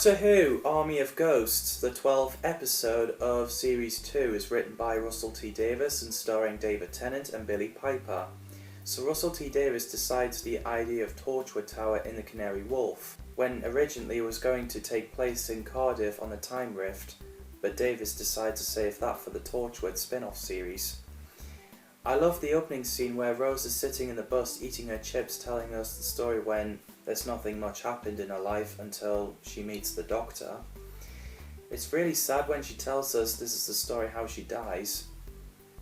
Doctor Who Army of Ghosts, the 12th episode of Series 2, is written by Russell T Davies and starring David Tennant and Billie Piper. So Russell T Davies decides the idea of Torchwood Tower in the Canary Wharf, when originally it was going to take place in Cardiff on the Time Rift, but Davies decided to save that for the Torchwood spin-off series. I love the opening scene where Rose is sitting in the bus eating her chips, telling us the story when there's nothing much happened in her life until she meets the Doctor. It's really sad when she tells us this is the story how she dies,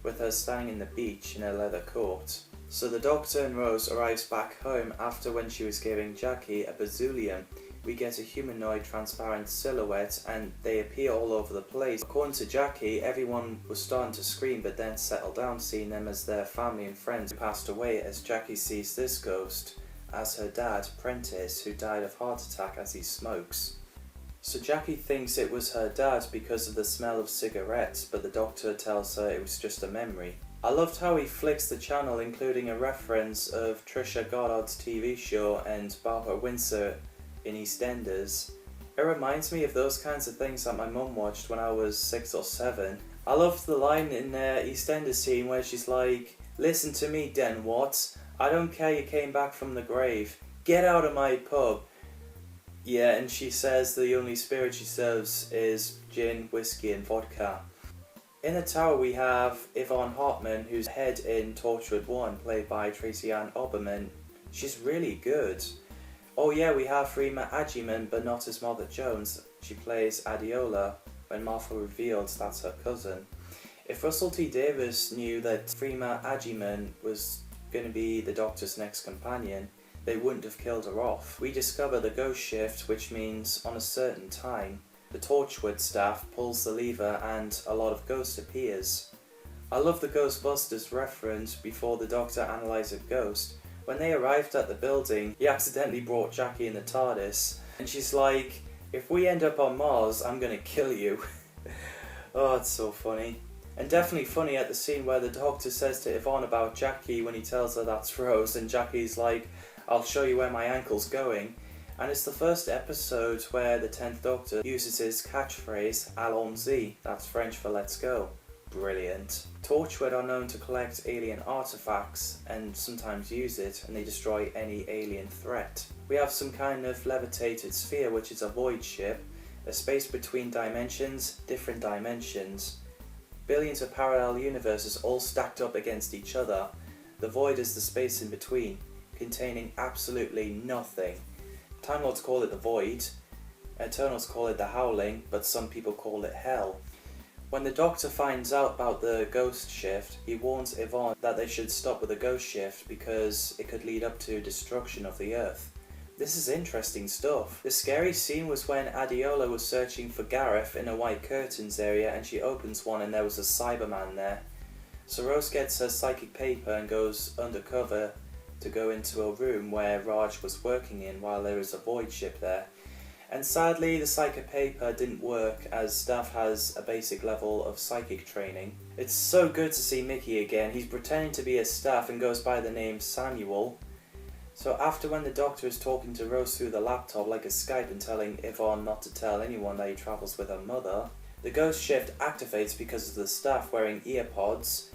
with her standing in the beach in her leather coat. So the Doctor and Rose arrives back home after when she was giving Jackie a bazoolium. We get a humanoid transparent silhouette and they appear all over the place. According to Jackie, everyone was starting to scream but then settled down, seeing them as their family and friends who passed away, as Jackie sees this ghost as her dad, Prentice, who died of heart attack as he smokes. So Jackie thinks it was her dad because of the smell of cigarettes, but the Doctor tells her it was just a memory. I loved how he flicks the channel, including a reference of Trisha Goddard's TV show and Barbara Windsor in EastEnders. It reminds me of those kinds of things that my mum watched when I was 6 or 7. I loved the line in EastEnders scene where she's like, "Listen to me, Den Watts. I don't care you came back from the grave. Get out of my pub." Yeah, and she says the only spirit she serves is gin, whiskey and vodka. In the tower we have Yvonne Hartman, who's head in Torchwood 1, played by Tracy Ann Oberman. She's really good. Oh yeah, we have Freema Agyeman, but not as Mother Jones. She plays Adiola when Martha reveals that's her cousin. If Russell T Davies knew that Freema Agyeman was going to be the Doctor's next companion, they wouldn't have killed her off. We discover the ghost shift, which means on a certain time, the Torchwood staff pulls the lever and a lot of ghost appears. I love the Ghostbusters reference before the Doctor analyzed a ghost. When they arrived at the building, he accidentally brought Jackie in the TARDIS, and she's like, "If we end up on Mars, I'm gonna kill you." Oh, it's so funny. And definitely funny at the scene where the Doctor says to Yvonne about Jackie when he tells her that's Rose, and Jackie's like, "I'll show you where my ankle's going." And it's the first episode where the 10th Doctor uses his catchphrase, "Allons-y," that's French for "let's go." Brilliant. Torchwood are known to collect alien artifacts and sometimes use it, and they destroy any alien threat. We have some kind of levitated sphere, which is a void ship, a space between dimensions, different dimensions. Billions of parallel universes all stacked up against each other. The void is the space in between, containing absolutely nothing. Time Lords call it the void, Eternals call it the howling, but some people call it hell. When the Doctor finds out about the ghost shift, he warns Yvonne that they should stop with the ghost shift because it could lead up to destruction of the Earth. This is interesting stuff. The scary scene was when Adiola was searching for Gareth in a white curtains area, and she opens one and there was a Cyberman there. So Rose gets her psychic paper and goes undercover to go into a room where Raj was working in while there is a void ship there. And sadly the psychic paper didn't work, as Staff has a basic level of psychic training. It's so good to see Mickey again. He's pretending to be a Staff and goes by the name Samuel. So after when the Doctor is talking to Rose through the laptop like a Skype and telling Yvonne not to tell anyone that he travels with her mother, the ghost shift activates because of the Staff wearing earpods.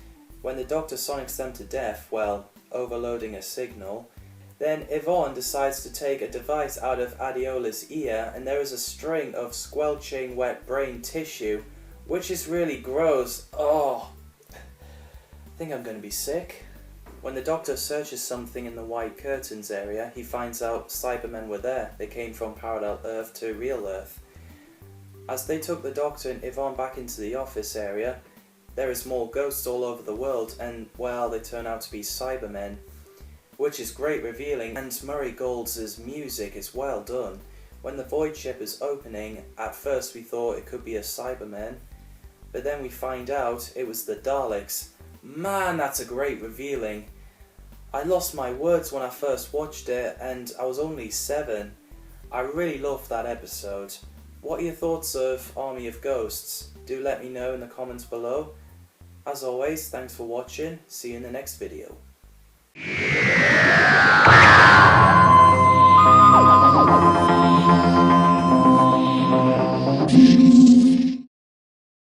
When the Doctor sonics them to death, well, overloading a signal, then Yvonne decides to take a device out of Adiola's ear, and there is a string of squelching wet brain tissue, which is really gross. Oh, I think I'm going to be sick. When the Doctor searches something in the white curtains area, he finds out Cybermen were there. They came from parallel Earth to real Earth. As they took the Doctor and Yvonne back into the office area, there is more ghosts all over the world, and well, they turn out to be Cybermen, which is great revealing, and Murray Gold's music is well done. When the void ship is opening, at first we thought it could be a Cyberman, but then we find out it was the Daleks. Man, that's a great revealing. I lost my words when I first watched it, and I was only 7. I really loved that episode. What are your thoughts of Army of Ghosts? Do let me know in the comments below. As always, thanks for watching. See you in the next video.